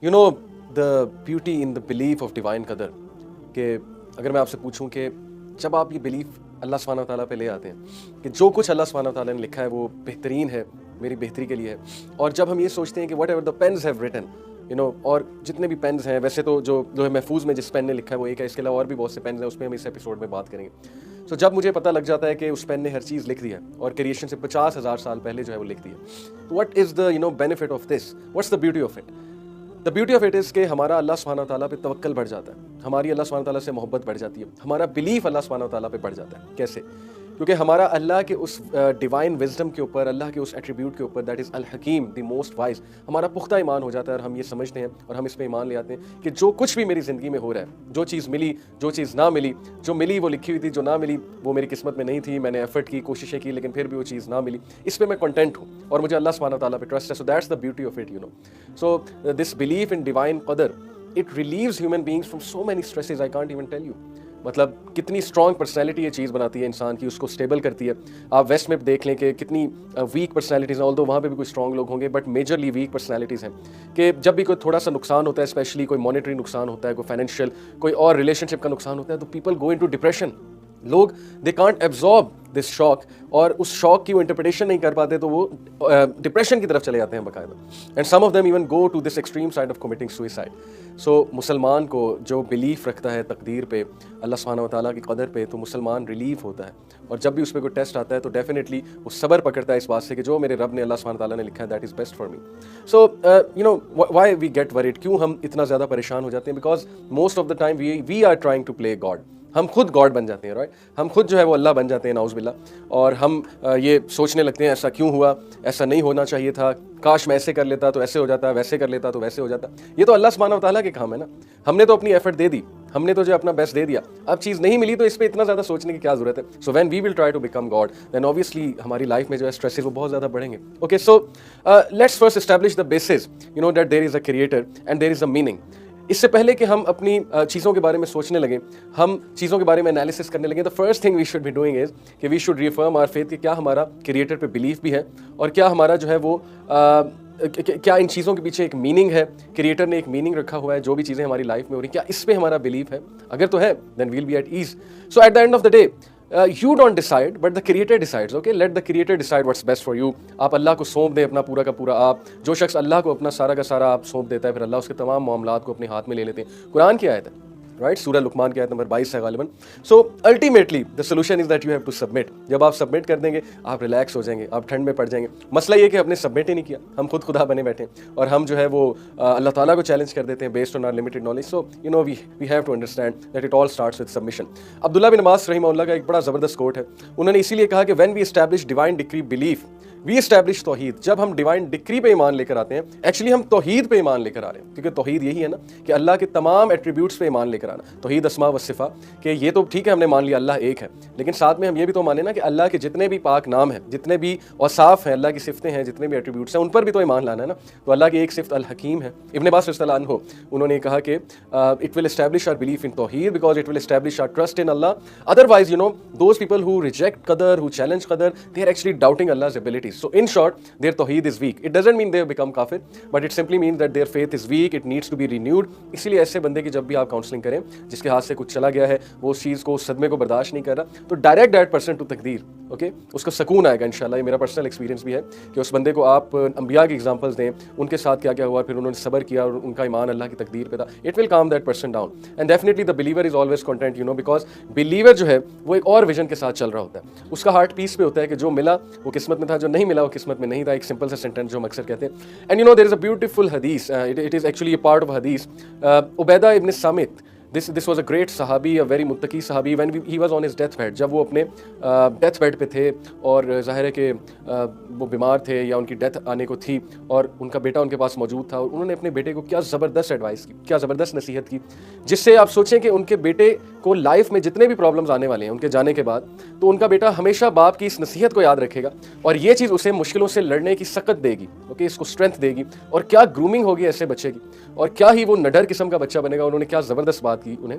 You know the beauty in the belief of divine قدر، کہ اگر میں آپ سے پوچھوں کہ جب آپ یہ بلیف اللہ سبحانہ وتعالیٰ پہ لے آتے ہیں کہ جو کچھ اللہ سبحانہ وتعالیٰ نے لکھا ہے وہ بہترین ہے، میری بہتری کے لیے ہے، اور جب ہم یہ سوچتے ہیں کہ whatever the pens have written اور جتنے بھی پینز ہیں، ویسے تو جو لوح محفوظ میں جس پین نے لکھا ہے وہ ایک ہے، اس کے علاوہ اور بھی بہت سے پینز ہیں، اس پہ ہم اس ایپیسوڈ میں بات کریں گے. سو جب مجھے پتہ لگ جاتا ہے کہ اس پین نے ہر چیز لکھ دی ہے اور کریشن سے 50,000 سال پہلے جو ہے وہ لکھ دی ہے، تو what is the benefit of this, what's the beauty of it? The beauty of it is کہ ہمارا اللہ سبحانہ تعالیٰ پہ توکل بڑھ جاتا ہے، ہماری اللہ سبحانہ تعالیٰ سے محبت بڑھ جاتی ہے، ہمارا بلیف اللہ سبحانہ تعالیٰ پہ بڑھ جاتا ہے. کیسے؟ کیونکہ ہمارا اللہ کے اس ڈیوائن وزڈم کے اوپر، اللہ کے اس ایٹریبیوٹ کے اوپر، دیٹ از الحکیم، دی موسٹ وائز، ہمارا پختہ ایمان ہو جاتا ہے، اور ہم یہ سمجھتے ہیں اور ہم اس پہ ایمان لے آتے ہیں کہ جو کچھ بھی میری زندگی میں ہو رہا ہے، جو چیز ملی، جو چیز نہ ملی، جو ملی وہ لکھی ہوئی تھی، جو نہ ملی وہ میری قسمت میں نہیں تھی، میں نے ایفرٹ کی، کوششیں کی، لیکن پھر بھی وہ چیز نہ ملی، اس پہ میں کنٹینٹ ہوں اور مجھے اللہ سبحانہ تعالیٰ پہ ٹرسٹ ہے. So that's the beauty of it. So this belief in divine قدر، it relieves human beings from so many stresses I can't even tell you. مطلب کتنی اسٹرانگ پرسنالٹی یہ چیز بناتی ہے انسان کی، اس کو اسٹیبل کرتی ہے. آپ ویسٹ میں دیکھ لیں کہ کتنی ویک پرسنالٹیز ہیں، آلدو وہاں پہ بھی کوئی اسٹرانگ لوگ ہوں گے، بٹ میجرلی ویک پرسنالٹیز ہیں. کہ جب بھی کوئی تھوڑا سا نقصان ہوتا ہے، اسپیشلی کوئی مانیٹری نقصان ہوتا ہے، کوئی فائنینشیل، کوئی اور ریلیشن شپ کا نقصان ہوتا ہے، تو پیپل گو انٹو ڈپریشن. لوگ دے کانٹ ایبزارب دس شاک، اور اس شاک کی وہ انٹرپریٹیشن نہیں کر پاتے، تو وہ ڈپریشن کی طرف چلے جاتے ہیں باقاعدہ. And some of them even go to this extreme side of committing suicide. So مسلمان کو جو بلیف رکھتا ہے تقدیر پہ، اللہ سبحانہ وتعالیٰ کی قدر پہ، تو مسلمان ریلیف ہوتا ہے. اور جب بھی اس پہ کوئی ٹیسٹ آتا ہے تو ڈیفینیٹلی وہ صبر پکڑتا ہے اس بات سے کہ جو میرے رب نے، اللہ سبحانہ تعالیٰ نے لکھا ہے، that is best for me. So why we get worried, کیوں ہم اتنا زیادہ پریشان ہو جاتے ہیں؟ Because most of the time we are trying to play God. ہم خود گاڈ بن جاتے ہیں، رائٹ؟ ہم خود جو ہے وہ اللہ بن جاتے ہیں، نعوذ باللہ. اور ہم یہ سوچنے لگتے ہیں ایسا کیوں ہوا، ایسا نہیں ہونا چاہیے تھا، کاش میں ایسے کر لیتا تو ایسے ہو جاتا، ویسے کر لیتا تو ویسے ہو جاتا. یہ تو اللہ سبحانہ وتعالیٰ کے کام ہے نا. ہم نے تو اپنی ایفرٹ دے دی، ہم نے تو جو اپنا بیسٹ دے دیا، اب چیز نہیں ملی تو اس پہ اتنا زیادہ سوچنے کی کیا ضرورت ہے؟ So when we will try to become God, then obviously ہماری لائف میں جو ہے اسٹریسز وہ بہت زیادہ بڑھیں گے. Okay, so let's first establish the basis that there is a creator and there is a meaning. اس سے پہلے کہ ہم اپنی چیزوں کے بارے میں سوچنے لگیں، ہم چیزوں کے بارے میں انالیسس کرنے لگیں، تو first thing we should be doing is کہ وی شوڈ ریفرم آور فیتھ، کہ کیا ہمارا کریٹر پہ بلیف بھی ہے، اور کیا ہمارا جو ہے وہ کیا ان چیزوں کے پیچھے ایک میننگ ہے، کریٹر نے ایک میننگ رکھا ہوا ہے جو بھی چیزیں ہماری لائف میں ہو رہی ہیں، کیا اس پہ ہمارا بلیف ہے؟ اگر تو ہے then we'll be at ease. So at the end of the day you don't decide but the creator decides. okay, let the creator decide what's best for you. آپ اللہ کو سونپ دیں اپنا پورا کا پورا. آپ جو شخص اللہ کو اپنا سارا کا سارا آپ سونپ دیتا ہے، پھر اللہ اس کے تمام معاملات کو اپنے ہاتھ میں لے لیتے ہیں. قرآن کی آیت ہے، رائٹ؟ سورہ لقمان کی آیت نمبر 22 ہے غالباً. So ultimately the solution is that you have to submit. جب آپ سبمٹ کر دیں گے آپ ریلیکس ہو جائیں گے، آپ ٹھنڈ میں پڑ جائیں گے. مسئلہ یہ کہ ہم نے سبمٹ ہی نہیں کیا، ہم خود خدا بنے بیٹھے ہیں، اور ہم جو ہے وہ اللہ تعالیٰ کو چیلنج کر دیتے ہیں based on our limited knowledge. So we have to understand that it all starts with submission. عبداللہ بن عباس رحمہ اللہ کا ایک بڑا زبردست کوٹ ہے. انہوں نے اسی لیے کہا کہ when we establish divine decree belief we establish توحید. جب ہم ڈیوائن ڈکری پہ ایمان لے کر آتے ہیں، ایکچولی ہم توحید پہ ایمان لے کر آ رہے ہیں، کیونکہ توحید یہی ہے نا کہ اللہ کے تمام ایٹریبیوٹس پہ ایمان لے کر آنا. توحید اسماء و صفات، کہ یہ تو ٹھیک ہے ہم نے مان لیا اللہ ایک ہے، لیکن ساتھ میں ہم یہ بھی تو مانیں نا کہ اللہ کے جتنے بھی پاک نام ہیں، جتنے بھی اوصاف ہیں، اللہ کی صفتیں ہیں، جتنے بھی ایٹریبیوٹس ہیں، ان پر بھی تو ایمان لانا ہے نا. تو اللہ کی ایک صفت الحکیم ہے. ابن عباس رضی اللہ عنہ انہوں نے کہا کہ it will establish our belief in توحید because it will establish our trust in اللہ. Otherwise those people who reject qadar, who challenge qadar, they are actually doubting Allah's abilities. So in short, their tawheed is weak. It doesn't mean they have become kafir, but it simply means that their faith is weak. It needs to be renewed. اسی لیے ایسے بندے کی جب بھی آپ counselling کریں جس کے ہاتھ سے کچھ چلا گیا ہے، وہ اس چیز کو، اس صدمے کو برداشت نہیں کر رہا، تو ڈائریکٹ دیٹ پرسن ٹو تقدیر. اوکے، اس کو سکون آئے گا انشاءاللہ. یہ میرا پرسنل ایکسپیرینس بھی ہے کہ اس بندے کو آپ انبیاء کی ایگزامپلس دیں، ان کے ساتھ کیا کیا ہوا، پھر انہوں نے صبر کیا اور ان کا ایمان اللہ کی تقدیر پہ تھا. It will calm that person down. And definitely the believer is always content because believer جو ہے وہ ایک اور ویژن کے ساتھ چل رہا ہوتا ہے. اس کا ہارٹ پیس پہ ہوتا ہے کہ جو ملا وہ قسمت میں تھا، جو نہیں ملا وہ قسمت میں نہیں تھا. ایک سمپل سا سینٹینس جو ہم اکثر کہتے ہیں. And there is a beautiful حدیث، it is actually a part of حدیث. عبیدہ ابن صامت، this was a great صحابی، a very متقی صحابی. when he was on his death bed، جب وہ اپنے ڈیتھ بیڈ پہ تھے اور ظاہر ہے کہ وہ بیمار تھے یا ان کی ڈیتھ آنے کو تھی، اور ان کا بیٹا ان کے پاس موجود تھا، اور انہوں نے اپنے بیٹے کو کیا زبردست ایڈوائس کی، کیا زبردست نصیحت کی، جس سے آپ سوچیں کہ ان کے بیٹے کو لائف میں جتنے بھی پرابلمز آنے والے ہیں ان کے جانے کے بعد، تو ان کا بیٹا ہمیشہ باپ کی اس نصیحت کو یاد رکھے گا، اور یہ چیز اسے مشکلوں سے لڑنے کی سخت دے گی. اوکے، اس کو اسٹرینتھ دے گی. اور کیا گرومنگ ہوگی ایسے بچے کی، اور کیا ہی وہ نڈر قسم کا بچہ بنے گا. انہوں نے کیا زبردست بات کی انہیں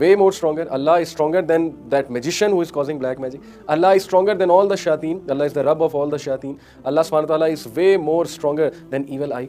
Way more stronger. Allah is stronger than that magician who is causing black magic. Allah is stronger than all the shayateen. Allah is the Rabb of all the shayateen. Allah subhanahu wa ta'ala is way more stronger than evil eye.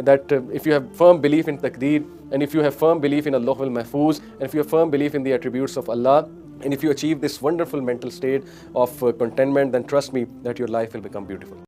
that if you have firm belief in taqdeer, and if you have firm belief in Allah al Mahfuz, and if you have firm belief in the attributes of Allah, and if you achieve this wonderful mental state of contentment, then trust me that your life will become beautiful.